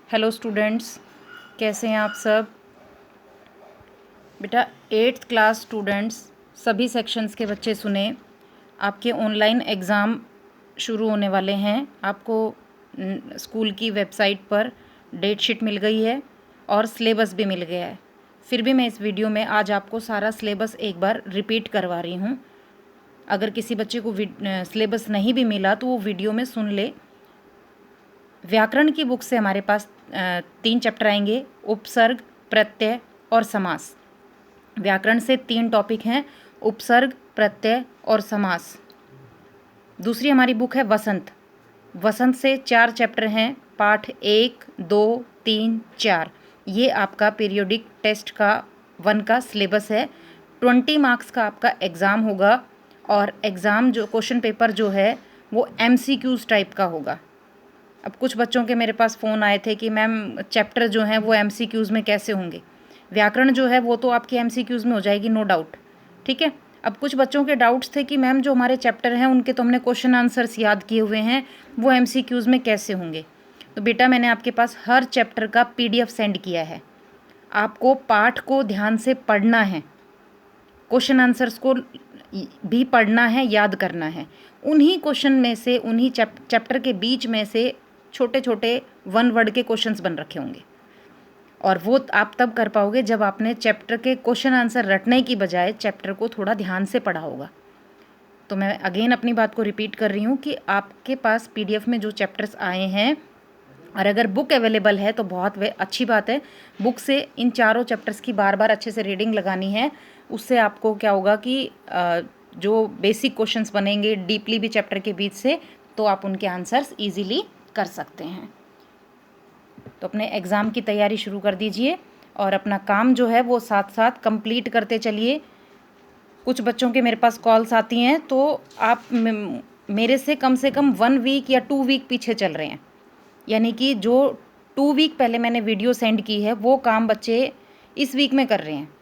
Hello students, कैसे हैं आप सब। बेटा 8th क्लास स्टूडेंट्स सभी सेक्शंस के बच्चे सुने, आपके ऑनलाइन एग्ज़ाम शुरू होने वाले हैं। आपको स्कूल की वेबसाइट पर डेट शीट मिल गई है और सिलेबस भी मिल गया है। फिर भी मैं इस वीडियो में आज आपको सारा सिलेबस एक बार रिपीट करवा रही हूँ। अगर किसी बच्चे को सिलेबस नहीं भी मिला तो वो वीडियो में सुन ले। व्याकरण की बुक से हमारे पास 3 चैप्टर आएंगे, उपसर्ग, प्रत्यय और समास। व्याकरण से 3 टॉपिक हैं, उपसर्ग, प्रत्यय और समास। दूसरी हमारी बुक है वसंत। वसंत से 4 चैप्टर हैं, पाठ 1, 2, 3, 4। ये आपका पीरियोडिक टेस्ट का 1 का सिलेबस है। 20 मार्क्स का आपका एग्ज़ाम होगा और एग्ज़ाम जो क्वेश्चन पेपर जो है वो MCQs टाइप का होगा। अब कुछ बच्चों के मेरे पास फ़ोन आए थे कि मैम चैप्टर जो हैं वो MCQs में कैसे होंगे। व्याकरण जो है वो तो आपकी MCQs में हो जाएगी, नो डाउट, ठीक है। अब कुछ बच्चों के डाउट्स थे कि मैम जो हमारे चैप्टर हैं उनके तो हमने क्वेश्चन आंसर्स याद किए हुए हैं, वो MCQs में कैसे होंगे। तो बेटा मैंने आपके पास हर चैप्टर का PDF सेंड किया है। आपको पाठ को ध्यान से पढ़ना है, क्वेश्चन आंसर्स को भी पढ़ना है, याद करना है। उन्हीं क्वेश्चन में से, उन्हीं चैप्टर के बीच में से छोटे छोटे 1 वर्ड के क्वेश्चंस बन रखे होंगे और वो आप तब कर पाओगे जब आपने चैप्टर के क्वेश्चन आंसर रटने की बजाय चैप्टर को थोड़ा ध्यान से पढ़ा होगा। तो मैं अगेन अपनी बात को रिपीट कर रही हूँ कि आपके पास PDF में जो चैप्टर्स आए हैं और अगर बुक अवेलेबल है तो बहुत अच्छी बात है। बुक से इन चारों चैप्टर्स की बार बार अच्छे से रीडिंग लगानी है। उससे आपको क्या होगा कि जो बेसिक क्वेश्चंस बनेंगे डीपली भी चैप्टर के बीच से, तो आप उनके आंसर्स ईजिली कर सकते हैं। तो अपने एग्ज़ाम की तैयारी शुरू कर दीजिए और अपना काम जो है वो साथ साथ कंप्लीट करते चलिए। कुछ बच्चों के मेरे पास कॉल्स आती हैं तो आप मेरे से कम 1 वीक या 2 वीक पीछे चल रहे हैं, यानी कि जो 2 वीक पहले मैंने वीडियो सेंड की है वो काम बच्चे इस वीक में कर रहे हैं।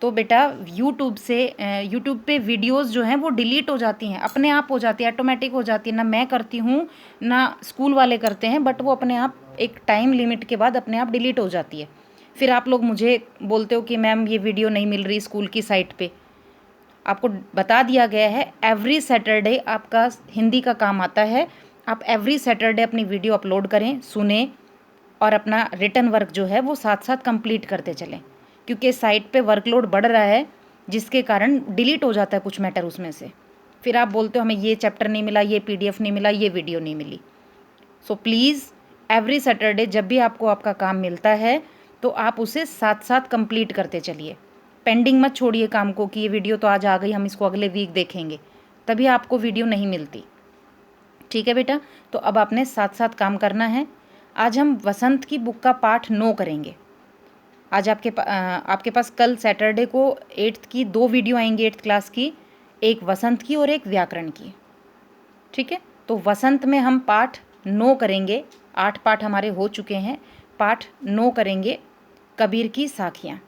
तो बेटा यूट्यूब पे वीडियोस जो हैं वो डिलीट हो जाती हैं, अपने आप हो जाती है, ऑटोमेटिक हो जाती है। ना मैं करती हूँ ना स्कूल वाले करते हैं, बट वो अपने आप एक टाइम लिमिट के बाद अपने आप डिलीट हो जाती है। फिर आप लोग मुझे बोलते हो कि मैम ये वीडियो नहीं मिल रही स्कूल की साइट पे। आपको बता दिया गया है एवरी सैटरडे आपका हिंदी का काम आता है। आप एवरी सैटरडे अपनी वीडियो अपलोड करें, सुने और अपना रिटन वर्क जो है वो साथ साथ कंप्लीट करते चलें, क्योंकि साइट पे वर्कलोड बढ़ रहा है जिसके कारण डिलीट हो जाता है कुछ मैटर उसमें से। फिर आप बोलते हो हमें ये चैप्टर नहीं मिला, ये PDF नहीं मिला, ये वीडियो नहीं मिली। सो प्लीज़ एवरी सैटरडे जब भी आपको आपका काम मिलता है तो आप उसे साथ साथ कंप्लीट करते चलिए। पेंडिंग मत छोड़िए काम को कि ये वीडियो तो आज आ गई, हम इसको अगले वीक देखेंगे, तभी आपको वीडियो नहीं मिलती, ठीक है बेटा। तो अब आपने साथ साथ काम करना है। आज हम वसंत की बुक का पाठ 9 करेंगे। आज आपके पास कल सैटरडे को 8th की 2 वीडियो आएंगी 8th क्लास की, एक वसंत की और एक व्याकरण की, ठीक है। तो वसंत में हम पाठ 9 करेंगे। 8 पाठ हमारे हो चुके हैं, पाठ 9 करेंगे, कबीर की साखियाँ।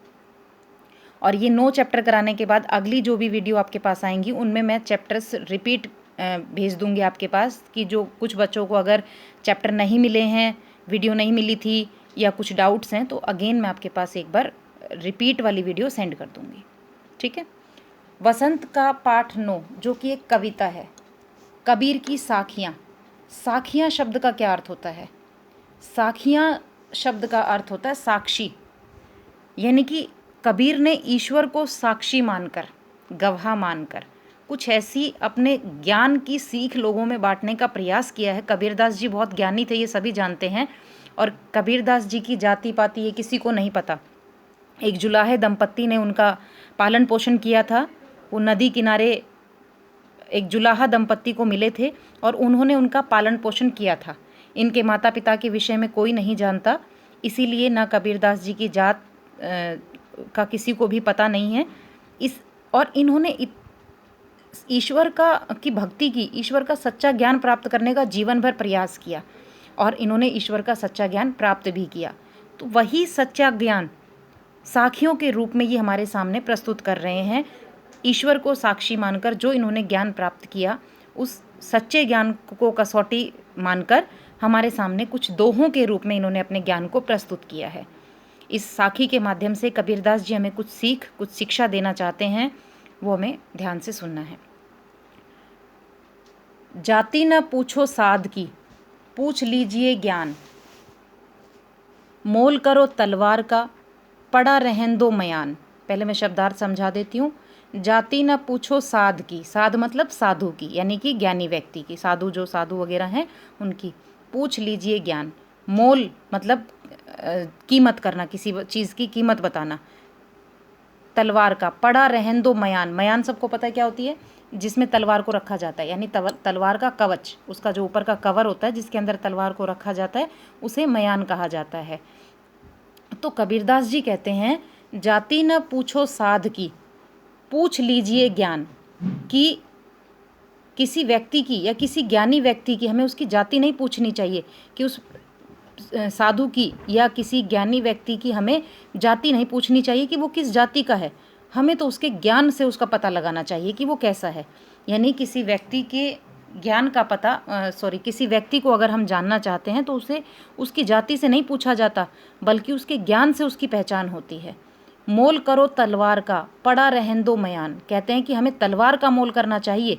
और ये 9 चैप्टर कराने के बाद अगली जो भी वीडियो आपके पास आएंगी उनमें मैं चैप्टर्स रिपीट भेज दूंगी आपके पास, कि जो कुछ बच्चों को अगर चैप्टर नहीं मिले हैं, वीडियो नहीं मिली थी या कुछ डाउट्स हैं, तो अगेन मैं आपके पास एक बार रिपीट वाली वीडियो सेंड कर दूंगी, ठीक है। वसंत का पाठ 9 जो कि एक कविता है, कबीर की साखियाँ। साखियाँ शब्द का क्या अर्थ होता है? साखियाँ शब्द का अर्थ होता है साक्षी, यानी कि कबीर ने ईश्वर को साक्षी मानकर, गवाह मानकर कुछ ऐसी अपने ज्ञान की सीख लोगों में बांटने का प्रयास किया है। कबीरदास जी बहुत ज्ञानी थे, ये सभी जानते हैं, और कबीरदास जी की जाति पाति ये किसी को नहीं पता। एक जुलाहे दंपत्ति ने उनका पालन पोषण किया था। वो नदी किनारे एक जुलाहा दंपत्ति को मिले थे और उन्होंने उनका पालन पोषण किया था। इनके माता पिता के विषय में कोई नहीं जानता, इसीलिए ना कबीरदास जी की जात का किसी को भी पता नहीं है। और इन्होंने ईश्वर की भक्ति की, ईश्वर का सच्चा ज्ञान प्राप्त करने का जीवन भर प्रयास किया और इन्होंने ईश्वर का सच्चा ज्ञान प्राप्त भी किया। तो वही सच्चा ज्ञान साखियों के रूप में ये हमारे सामने प्रस्तुत कर रहे हैं। ईश्वर को साक्षी मानकर जो इन्होंने ज्ञान प्राप्त किया, उस सच्चे ज्ञान को कसौटी मानकर हमारे सामने कुछ दोहों के रूप में इन्होंने अपने ज्ञान को प्रस्तुत किया है। इस साखी के माध्यम से कबीरदास जी हमें कुछ शिक्षा देना चाहते हैं, वो हमें ध्यान से सुनना है। जाति न पूछो साध की, पूछ लीजिए ज्ञान। मोल करो तलवार का, पड़ा रहन दो मयान। पहले मैं शब्दार्थ समझा देती हूँ। जाति न पूछो साध की, साध मतलब साधु की, यानी कि ज्ञानी व्यक्ति की, साधु जो साधु वगैरह हैं उनकी। पूछ लीजिए ज्ञान। मोल मतलब कीमत करना, किसी चीज़ की कीमत बताना। तलवार का, पड़ा रहन दो मयान। मयान सबको पता है क्या होती है, जिसमें तलवार को रखा जाता है, यानी तलवार का कवच, उसका जो ऊपर का कवर होता है जिसके अंदर तलवार को रखा जाता है, उसे मयान कहा जाता है। तो कबीरदास जी कहते हैं, जाति न पूछो साध की, पूछ लीजिए ज्ञान। कि किसी व्यक्ति की या किसी ज्ञानी व्यक्ति की हमें उसकी जाति नहीं पूछनी चाहिए, कि उस साधु की या किसी ज्ञानी व्यक्ति की हमें जाति नहीं पूछनी चाहिए कि वो किस जाति का है। हमें तो उसके ज्ञान से उसका पता लगाना चाहिए कि वो कैसा है। यानी किसी व्यक्ति के ज्ञान का पता किसी व्यक्ति को अगर हम जानना चाहते हैं तो उसे उसकी जाति से नहीं पूछा जाता, बल्कि उसके ज्ञान से उसकी पहचान होती है। मोल करो तलवार का, पड़ा रहन दो मयान। कहते हैं कि हमें तलवार का मोल करना चाहिए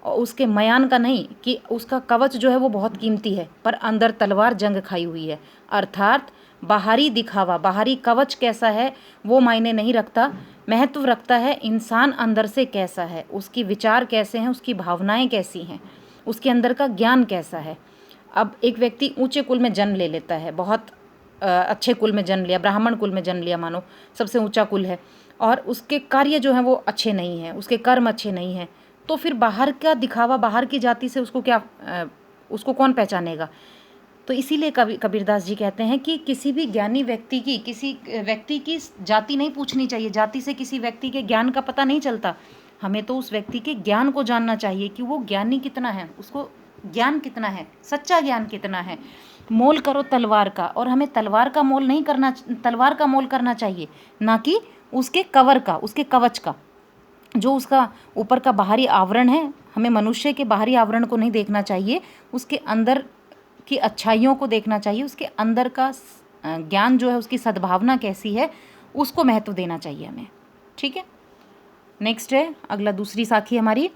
और उसके मयान का नहीं, कि उसका कवच जो है वो बहुत कीमती है पर अंदर तलवार जंग खाई हुई है। अर्थात बाहरी दिखावा, बाहरी कवच कैसा है वो मायने नहीं रखता, महत्व रखता है इंसान अंदर से कैसा है, उसकी विचार कैसे हैं, उसकी भावनाएं कैसी हैं, उसके अंदर का ज्ञान कैसा है। अब एक व्यक्ति ऊंचे कुल में जन्म ले लेता है, बहुत अच्छे कुल में जन्म लिया, ब्राह्मण कुल में जन्म लिया, मानो सबसे ऊंचा कुल है, और उसके कार्य जो हैं वो अच्छे नहीं हैं, उसके कर्म अच्छे नहीं हैं, तो फिर बाहर का दिखावा, बाहर की जाति से उसको क्या उसको कौन पहचानेगा। तो इसीलिए कबीरदास जी कहते हैं कि किसी भी ज्ञानी व्यक्ति की, किसी व्यक्ति की जाति नहीं पूछनी चाहिए। जाति से किसी व्यक्ति के ज्ञान का पता नहीं चलता। हमें तो उस व्यक्ति के ज्ञान को जानना चाहिए कि वो ज्ञानी कितना है, उसको ज्ञान कितना है, सच्चा ज्ञान कितना है। मोल करो तलवार का, और हमें तलवार का मोल नहीं करना, तलवार का मोल करना चाहिए, ना कि उसके कवर का, उसके कवच का, जो उसका ऊपर का बाहरी आवरण है। हमें मनुष्य के बाहरी आवरण को नहीं देखना चाहिए, उसके अंदर की अच्छाइयों को देखना चाहिए, उसके अंदर का ज्ञान जो है, उसकी सद्भावना कैसी है, उसको महत्व देना चाहिए हमें। ठीक है, नेक्स्ट है अगला, दूसरी साखी हमारी।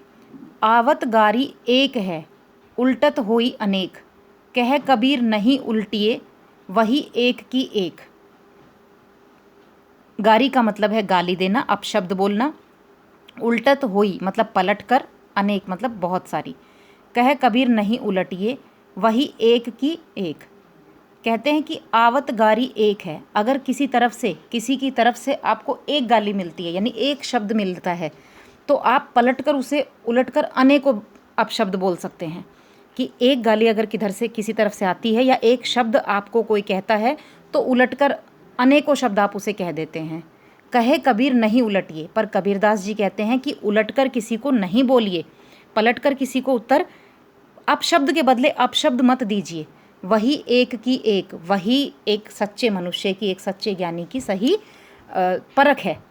आवत गारी एक है, उल्टत होई अनेक। कह कबीर नहीं उल्टिए, वही एक की एक। गारी का मतलब है गाली देना, अपशब्द बोलना। उल्टत होई मतलब पलट कर, अनेक मतलब बहुत सारी। कह कबीर नहीं उलटिए, वही एक की एक। कहते हैं कि आवत गारी एक है। अगर किसी किसी की तरफ से आपको एक गाली मिलती है, यानी एक शब्द मिलता है, तो आप पलटकर उसे उलटकर अनेकों अपशब्द बोल सकते हैं। कि एक गाली अगर किसी तरफ से आती है, या एक शब्द आपको कोई कहता है, तो उलटकर अनेकों शब्द आप उसे कह देते हैं। कहे कबीर नहीं उलटिए, पर कबीरदास जी कहते हैं कि उलटकर किसी को नहीं बोलिए, पलटकर किसी को उत्तर अपशब्द के बदले अपशब्द मत दीजिए। वही एक की एक, वही एक सच्चे मनुष्य की, एक सच्चे ज्ञानी की सही परख है,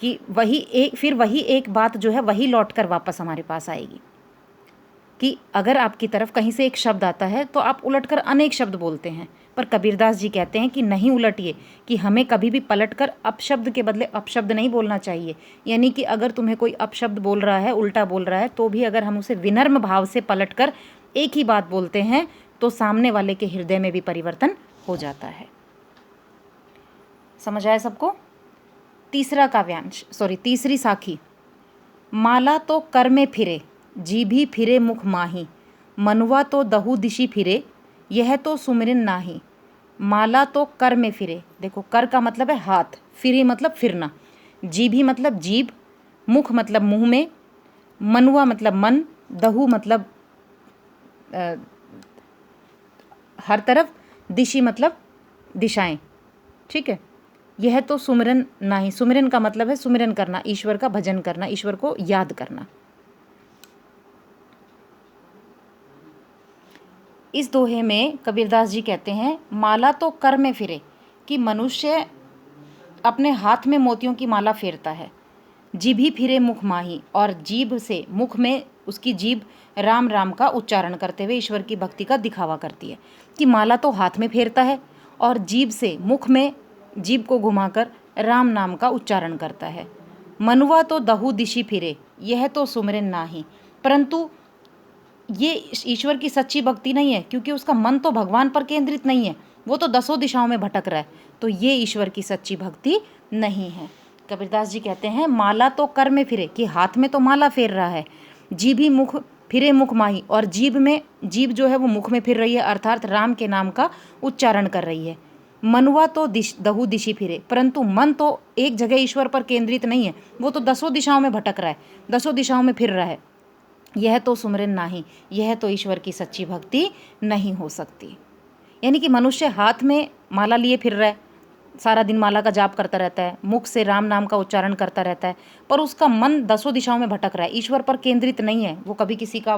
कि वही एक बात जो है वही लौट कर वापस हमारे पास आएगी। कि अगर आपकी तरफ कहीं से एक शब्द आता है तो आप उलटकर अनेक शब्द बोलते हैं, पर कबीरदास जी कहते हैं कि नहीं उलटिए, कि हमें कभी भी पलटकर अपशब्द के बदले अपशब्द नहीं बोलना चाहिए। यानी कि अगर तुम्हें कोई अपशब्द बोल रहा है, उल्टा बोल रहा है, तो भी अगर हम उसे विनम्र भाव से पलटकर एक ही बात बोलते हैं, तो सामने वाले के हृदय में भी परिवर्तन हो जाता है। समझ आया सबको? तीसरी साखी। माला तो कर में फिरे, जीभी फिरे मुख माही। मनुआ तो दहु दिशि फिरे, यह तो सुमिरन नाही। माला तो कर में फिरे, देखो कर का मतलब है हाथ, फिरे मतलब फिरना। जीभी मतलब जीभ, मुख मतलब मुंह में, मनुआ मतलब मन, दहु मतलब हर तरफ, दिशि मतलब दिशाएं। ठीक है, यह तो सुमिरन नाही। सुमिरन का मतलब है सुमिरन करना, ईश्वर का भजन करना, ईश्वर को याद करना। इस दोहे में कबीरदास जी कहते हैं, माला तो कर में फिरे, कि मनुष्य अपने हाथ में मोतियों की माला फेरता है। जीभी फिरे मुख माही, और जीभ से मुख में उसकी जीभ राम राम का उच्चारण करते हुए ईश्वर की भक्ति का दिखावा करती है। कि माला तो हाथ में फेरता है और जीभ से मुख में जीभ को घुमाकर राम नाम का उच्चारण करता है। मनुआ तो दहु दिशि फिरे, यह तो सुमिरन नाही। परंतु ये ईश्वर की सच्ची भक्ति नहीं है, क्योंकि उसका मन तो भगवान पर केंद्रित नहीं है, वो तो दसों दिशाओं में भटक रहा है। तो ये ईश्वर की सच्ची भक्ति नहीं है। कबीरदास जी कहते हैं माला तो कर में फिरे, कि हाथ में तो माला फेर रहा है, जीभी मुख फिरे मुख माही, और जीभ जो है वो मुख में फिर रही है, अर्थात राम के नाम का उच्चारण कर रही है। मनुआ तो दहु दिशि फिरे, परंतु मन तो एक जगह ईश्वर पर केंद्रित नहीं है, वो तो दसों दिशाओं में भटक रहा है, दसों दिशाओं में फिर रहा है। यह तो सुमिरन नाही, यह तो ईश्वर की सच्ची भक्ति नहीं हो सकती। यानी कि मनुष्य हाथ में माला लिए फिर रहा है, सारा दिन माला का जाप करता रहता है, मुख से राम नाम का उच्चारण करता रहता है, पर उसका मन दसों दिशाओं में भटक रहा है, ईश्वर पर केंद्रित नहीं है। वो कभी किसी का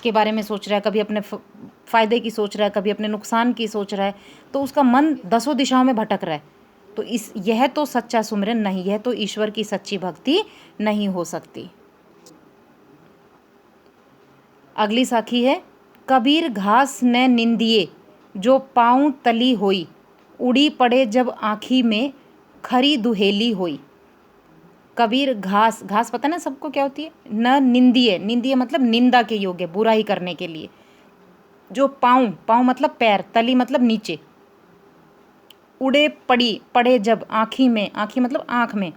के बारे में सोच रहा है, कभी अपने फ़ायदे की सोच रहा है, कभी अपने नुकसान की सोच रहा है, तो उसका मन दसों दिशाओं में भटक रहा है। तो यह तो सच्चा सुमिरन नहीं, यह तो ईश्वर की सच्ची भक्ति नहीं हो सकती। अगली साखी है, कबीर घास न निंदिए, जो पाँव तली होई, उड़ी पड़े जब आँखी में, खरी दुहेली होई। कबीर घास पता ना सबको क्या होती है, न निंदिए मतलब निंदा के योग्य, बुराई करने के लिए। जो पाँव मतलब पैर, तली मतलब नीचे, उड़े पड़े जब आँखी में, आँखी मतलब आँख में,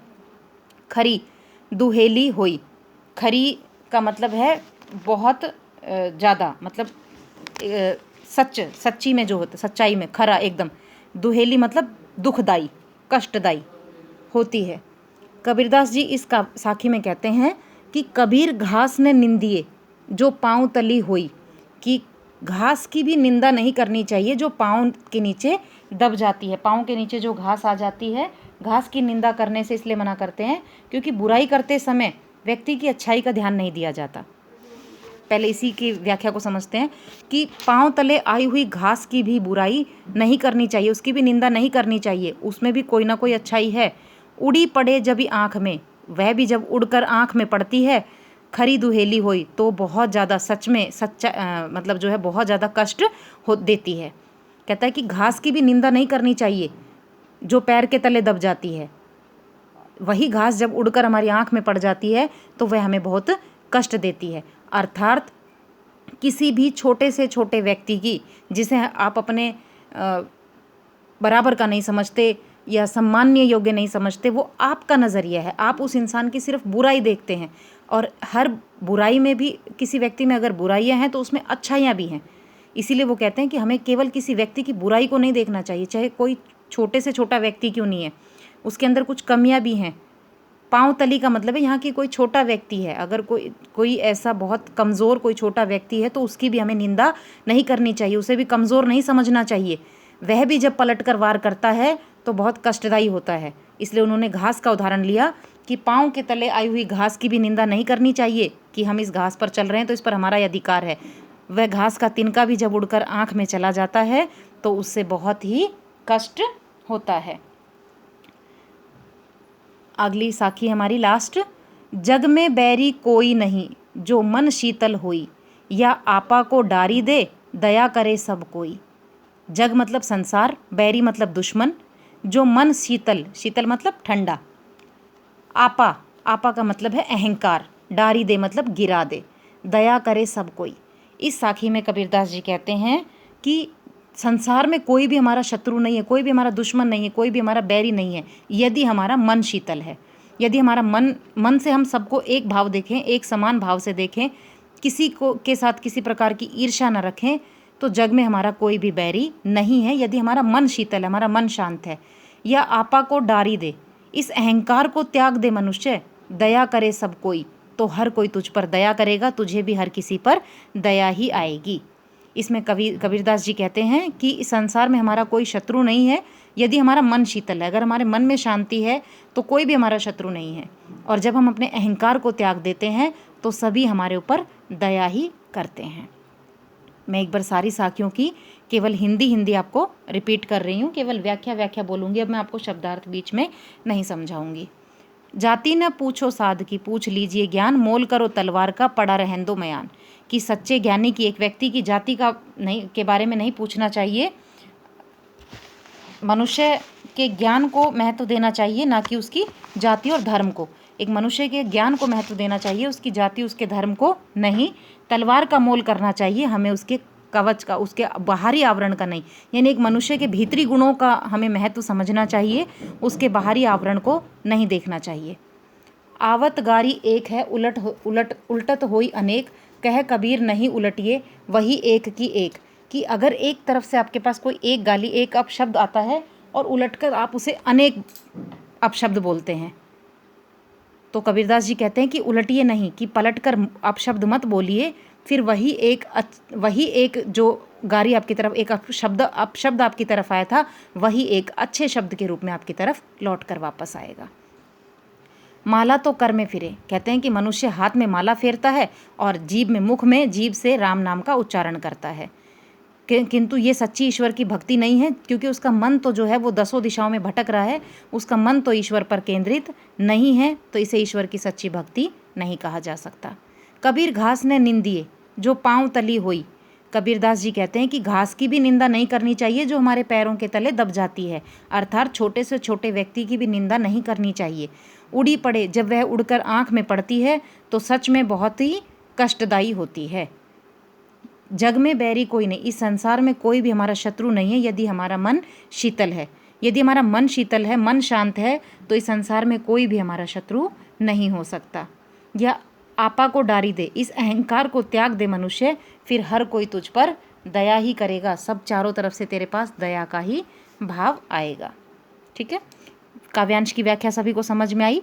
खरी दुहेली होई। खरी का मतलब है बहुत ज़्यादा, मतलब सच्ची में जो होता, सच्चाई में, खरा एकदम। दुहेली मतलब दुखदाई, कष्टदाई होती है। कबीरदास जी इस साखी में कहते हैं कि कबीर घास ने निंदिए, जो पाँव तली हुई, कि घास की भी निंदा नहीं करनी चाहिए जो पाँव के नीचे दब जाती है। पाँव के नीचे जो घास आ जाती है, घास की निंदा करने से इसलिए मना करते हैं क्योंकि बुराई करते समय व्यक्ति की अच्छाई का ध्यान नहीं दिया जाता। पहले इसी की व्याख्या को समझते हैं कि पाँव तले आई हुई घास की भी बुराई नहीं करनी चाहिए, उसकी भी निंदा नहीं करनी चाहिए, उसमें भी कोई ना कोई अच्छाई है। उड़ी पड़े जब आँख में, वह भी जब उड़कर आँख में पड़ती है, खरी दुहेली होई, तो बहुत ज़्यादा सच में मतलब जो है बहुत ज़्यादा कष्ट हो देती है। कहता है कि घास की भी निंदा नहीं करनी चाहिए जो पैर के तले दब जाती है। वही घास जब उड़कर हमारी आँख में पड़ जाती है तो वह हमें बहुत कष्ट देती है। अर्थात किसी भी छोटे से छोटे व्यक्ति की, जिसे आप अपने बराबर का नहीं समझते या सम्माननीय योग्य नहीं समझते, वो आपका नज़रिया है, आप उस इंसान की सिर्फ बुराई देखते हैं। और हर बुराई में भी, किसी व्यक्ति में अगर बुराइयां हैं तो उसमें अच्छाइयाँ भी हैं। इसीलिए वो कहते हैं कि हमें केवल किसी व्यक्ति की बुराई को नहीं देखना चाहिए, चाहे कोई छोटे से छोटा व्यक्ति क्यों नहीं है, उसके अंदर कुछ कमियां भी हैं। पाँव तली का मतलब है यहाँ की कोई छोटा व्यक्ति है, अगर कोई ऐसा बहुत कमज़ोर कोई छोटा व्यक्ति है तो उसकी भी हमें निंदा नहीं करनी चाहिए, उसे भी कमज़ोर नहीं समझना चाहिए। वह भी जब पलट कर वार करता है तो बहुत कष्टदायी होता है। इसलिए उन्होंने घास का उदाहरण लिया कि पाँव के तले आई हुई घास की भी निंदा नहीं करनी चाहिए, कि हम इस घास पर चल रहे हैं तो इस पर हमारा अधिकार है। वह घास का तिनका भी जब उड़कर आँख में चला जाता है तो उससे बहुत ही कष्ट होता है। अगली साखी हमारी लास्ट, जग में बैरी कोई नहीं, जो मन शीतल होई, या आपा को डारी दे, दया करे सब कोई। जग मतलब संसार, बैरी मतलब दुश्मन, जो मन शीतल मतलब ठंडा, आपा का मतलब है अहंकार, डारी दे मतलब गिरा दे, दया करे सब कोई। इस साखी में कबीरदास जी कहते हैं कि संसार में कोई भी हमारा शत्रु नहीं है, कोई भी हमारा दुश्मन नहीं है, कोई भी हमारा बैरी नहीं है, यदि हमारा मन शीतल है, यदि हमारा मन से हम सबको एक भाव देखें, एक समान भाव से देखें, किसी को के साथ किसी प्रकार की ईर्ष्या न रखें, तो जग में हमारा कोई भी बैरी नहीं है, यदि हमारा मन शीतल है, हमारा मन शांत है। या आपा को डारी दे, इस अहंकार को त्याग दे मनुष्य, दया करे सब कोई, तो हर कोई तुझ पर दया करेगा, तुझे भी हर किसी पर दया ही आएगी। इसमें कबीरदास जी कहते हैं कि इस संसार में हमारा कोई शत्रु नहीं है, यदि हमारा मन शीतल है, अगर हमारे मन में शांति है तो कोई भी हमारा शत्रु नहीं है। और जब हम अपने अहंकार को त्याग देते हैं तो सभी हमारे ऊपर दया ही करते हैं। मैं एक बार सारी साखियों की केवल हिंदी आपको रिपीट कर रही हूँ, केवल व्याख्या बोलूँगी, अब मैं आपको शब्दार्थ बीच में नहीं समझाऊँगी। जाति न पूछो साध की, पूछ लीजिए ज्ञान, मोल करो तलवार का, पड़ा रहन दो मयान। कि सच्चे ज्ञानी की एक व्यक्ति की जाति का नहीं के बारे में नहीं पूछना चाहिए, मनुष्य के ज्ञान को महत्व देना चाहिए, ना कि उसकी जाति और धर्म को। एक मनुष्य के ज्ञान को महत्व देना चाहिए, उसकी जाति उसके धर्म को नहीं। तलवार का मोल करना चाहिए हमें उसके कवच का, उसके बाहरी आवरण का नहीं। यानी एक मनुष्य के भीतरी गुणों का हमें महत्व समझना चाहिए, उसके बाहरी आवरण को नहीं देखना चाहिए। आवत गारी एक है, उलटत होई अनेक, कह कबीर नहीं उलटिए, वही एक की एक। कि अगर एक तरफ से आपके पास कोई एक गाली, एक अपशब्द आता है और उलटकर आप उसे अनेक अपशब्द बोलते हैं, तो कबीरदास जी कहते हैं कि उलटिए नहीं, कि पलटकर अपशब्द मत बोलिए, फिर वही एक जो गारी आपकी तरफ, एक अपशब्द आपकी तरफ आया था, वही एक अच्छे शब्द के रूप में आपकी तरफ लौट कर वापस आएगा। माला तो कर में फिरे, कहते हैं कि मनुष्य हाथ में माला फेरता है और जीभ में, मुख में जीभ से राम नाम का उच्चारण करता है, किंतु ये सच्ची ईश्वर की भक्ति नहीं है, क्योंकि उसका मन तो जो है वो 10 दिशाओं में भटक रहा है, उसका मन तो ईश्वर पर केंद्रित नहीं है, तो इसे ईश्वर की सच्ची भक्ति नहीं कहा जा सकता। कबीर घास ने निंदिए जो पाँव तली हुई, कबीरदास जी कहते हैं कि घास की भी निंदा नहीं करनी चाहिए जो हमारे पैरों के तले दब जाती है, अर्थात छोटे से छोटे व्यक्ति की भी निंदा नहीं करनी चाहिए। उड़ी पड़े, जब वह उड़कर आँख में पड़ती है तो सच में बहुत ही कष्टदायी होती है। जग में बैरी कोई नहीं, इस संसार में कोई भी हमारा शत्रु नहीं है यदि हमारा मन शीतल है। यदि हमारा मन शीतल है, मन शांत है, तो इस संसार में कोई भी हमारा शत्रु नहीं हो सकता। या आपा को डारी दे, इस अहंकार को त्याग दे मनुष्य, फिर हर कोई तुझ पर दया ही करेगा, सब चारों तरफ से तेरे पास दया का ही भाव आएगा। ठीक है, काव्यांश की व्याख्या सभी को समझ में आई।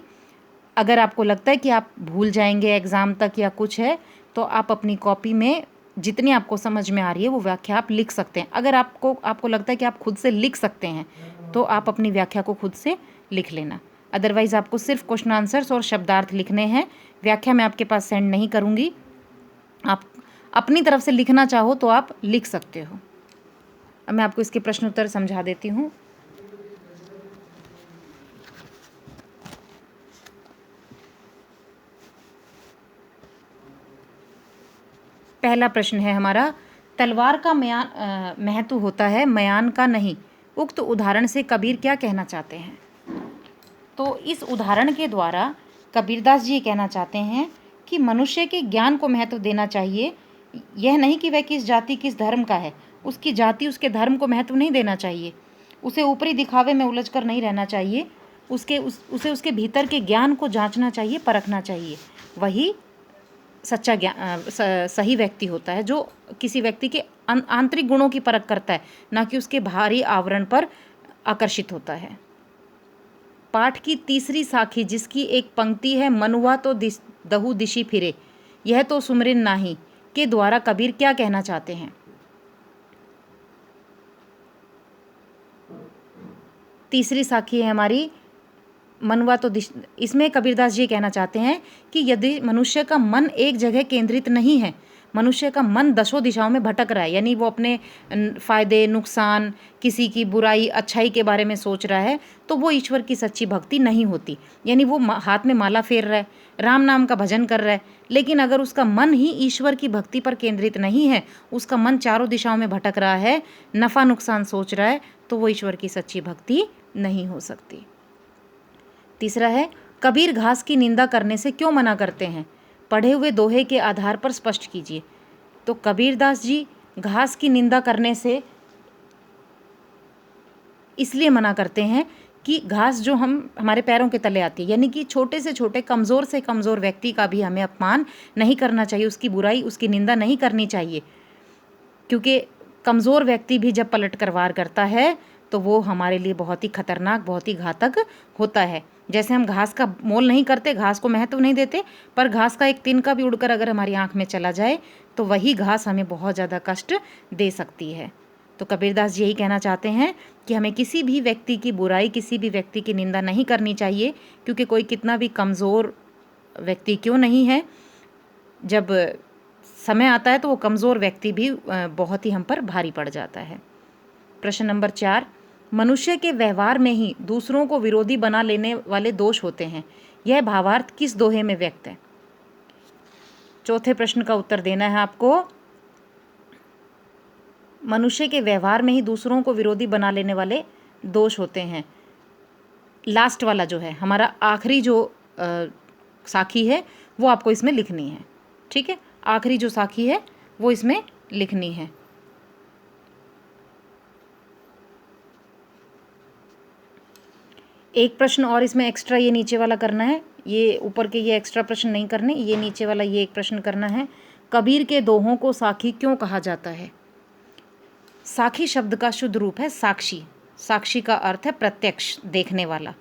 अगर आपको लगता है कि आप भूल जाएंगे एग्ज़ाम तक या कुछ है, तो आप अपनी कॉपी में जितनी आपको समझ में आ रही है वो व्याख्या आप लिख सकते हैं। अगर आपको लगता है कि आप खुद से लिख सकते हैं, तो आप अपनी व्याख्या को खुद से लिख लेना। अदरवाइज़ आपको सिर्फ क्वेश्चन आंसर्स और शब्दार्थ लिखने हैं, व्याख्या मैं आपके पास सेंड नहीं करूँगी। आप अपनी तरफ से लिखना चाहो तो आप लिख सकते हो। अब मैं आपको इसके प्रश्न उत्तर समझा देती हूँ। पहला प्रश्न है हमारा, तलवार का महत्व होता है, मयान का नहीं, उक्त उदाहरण से कबीर क्या कहना चाहते हैं? तो इस उदाहरण के द्वारा कबीरदास जी कहना चाहते हैं कि मनुष्य के ज्ञान को महत्व देना चाहिए, यह नहीं कि वह किस जाति किस धर्म का है, उसकी जाति उसके धर्म को महत्व नहीं देना चाहिए, उसे ऊपरी दिखावे में उलझकर नहीं रहना चाहिए, उसे उसके भीतर के ज्ञान को जांचना चाहिए, परखना चाहिए। वही सच्चा सही व्यक्ति होता है, जो किसी व्यक्ति के आंतरिक गुणों की परख करता है, ना कि उसके बाहरी आवरण पर आकर्षित होता है। पाठ की तीसरी साखी जिसकी एक पंक्ति है, मनुआ तो दहु दिशि फिरे, यह तो सुमरिन नाही, के द्वारा कबीर क्या कहना चाहते हैं? तीसरी साखी है हमारी मनुआ तो इसमें कबीरदास जी कहना चाहते हैं कि यदि मनुष्य का मन एक जगह केंद्रित नहीं है, मनुष्य का मन 10 दिशाओं में भटक रहा है, यानी वो अपने फ़ायदे नुकसान, किसी की बुराई अच्छाई के बारे में सोच रहा है, तो वो ईश्वर की सच्ची भक्ति नहीं होती। यानी वो हाथ में माला फेर रहा है, राम नाम का भजन कर रहा है, लेकिन अगर उसका मन ही ईश्वर की भक्ति पर केंद्रित नहीं है, उसका मन चारों दिशाओं में भटक रहा है, नफ़ा नुकसान सोच रहा है, तो वो ईश्वर की सच्ची भक्ति नहीं हो सकती। तीसरा है, कबीर घास की निंदा करने से क्यों मना करते हैं? पढ़े हुए दोहे के आधार पर स्पष्ट कीजिए। तो कबीरदास जी घास की निंदा करने से इसलिए मना करते हैं कि घास जो हमारे पैरों के तले आती है, यानी कि छोटे से छोटे कमज़ोर से कमज़ोर व्यक्ति का भी हमें अपमान नहीं करना चाहिए, उसकी बुराई उसकी निंदा नहीं करनी चाहिए, क्योंकि कमज़ोर व्यक्ति भी जब पलट कर वार करता है तो वो हमारे लिए बहुत ही खतरनाक, बहुत ही घातक होता है। जैसे हम घास का मोल नहीं करते, घास को महत्व नहीं देते, पर घास का एक तिनका भी उड़कर अगर हमारी आँख में चला जाए तो वही घास हमें बहुत ज़्यादा कष्ट दे सकती है। तो कबीरदास जी यही कहना चाहते हैं कि हमें किसी भी व्यक्ति की बुराई, किसी भी व्यक्ति की निंदा नहीं करनी चाहिए, क्योंकि कोई कितना भी कमज़ोर व्यक्ति क्यों नहीं है, जब समय आता है तो वो कमज़ोर व्यक्ति भी बहुत ही हम पर भारी पड़ जाता है। प्रश्न नंबर 4, मनुष्य के व्यवहार में ही दूसरों को विरोधी बना लेने वाले दोष होते हैं, यह भावार्थ किस दोहे में व्यक्त है? चौथे प्रश्न का उत्तर देना है आपको। मनुष्य के व्यवहार में ही दूसरों को विरोधी बना लेने वाले दोष होते हैं। लास्ट वाला जो है हमारा आखिरी जो साखी है वो आपको इसमें लिखनी है। ठीक है, आखिरी जो साखी है वो इसमें लिखनी है। एक प्रश्न और इसमें एक्स्ट्रा ये नीचे वाला करना है, ये ऊपर के ये एक्स्ट्रा प्रश्न नहीं करने, ये नीचे वाला ये एक प्रश्न करना है। कबीर के दोहों को साखी क्यों कहा जाता है? साखी शब्द का शुद्ध रूप है साक्षी। साक्षी का अर्थ है प्रत्यक्ष, देखने वाला।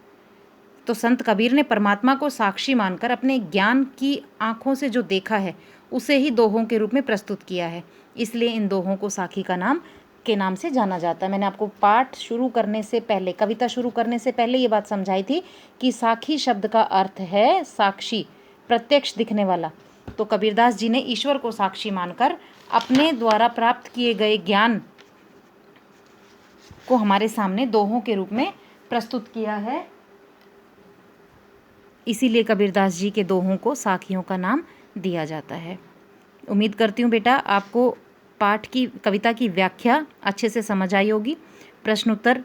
तो संत कबीर ने परमात्मा को साक्षी मानकर अपने ज्ञान की आँखों से जो देखा है उसे ही दोहों के रूप में प्रस्तुत किया है, इसलिए इन दोहों को साखी का नाम से जाना जाता है। मैंने आपको पाठ शुरू करने से पहले, कविता शुरू करने से पहले ये बात समझाई थी कि साखी शब्द का अर्थ है साक्षी, प्रत्यक्ष दिखने वाला। तो कबीरदास जी ने ईश्वर को साक्षी मानकर अपने द्वारा प्राप्त किए गए ज्ञान को हमारे सामने दोहों के रूप में प्रस्तुत किया है, इसीलिए कबीरदास जी के दोहों को साखियों का नाम दिया जाता है। उम्मीद करती हूँ बेटा आपको पाठ की, कविता की व्याख्या अच्छे से समझ आई होगी। प्रश्नोत्तर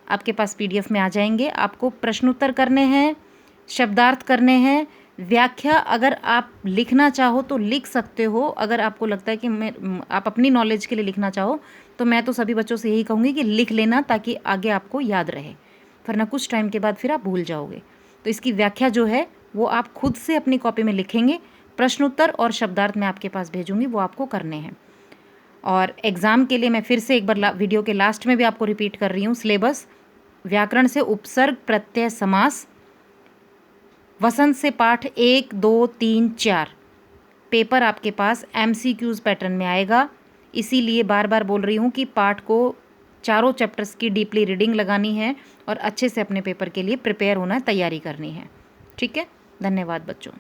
आपके पास PDF में आ जाएंगे। आपको प्रश्नोत्तर करने हैं, शब्दार्थ करने हैं, व्याख्या अगर आप लिखना चाहो तो लिख सकते हो। अगर आपको लगता है कि आप अपनी नॉलेज के लिए लिखना चाहो तो मैं तो सभी बच्चों से यही कहूँगी कि लिख लेना, ताकि आगे आपको याद रहे, वरना कुछ टाइम के बाद फिर आप भूल जाओगे। तो इसकी व्याख्या जो है वो आप खुद से अपनी कॉपी में लिखेंगे। प्रश्नोत्तर और शब्दार्थ मैं आपके पास भेजूंगी, वो आपको करने हैं। और एग्ज़ाम के लिए मैं फिर से एक बार वीडियो के लास्ट में भी आपको रिपीट कर रही हूँ। सिलेबस: व्याकरण से उपसर्ग प्रत्यय समास, वसंत से पाठ 1, 2, 3, 4। पेपर आपके पास MCQs पैटर्न में आएगा, इसीलिए बार बार बोल रही हूँ कि पाठ को चारों चैप्टर्स की डीपली रीडिंग लगानी है और अच्छे से अपने पेपर के लिए प्रिपेयर होना है, तैयारी करनी है। ठीक है, धन्यवाद बच्चों।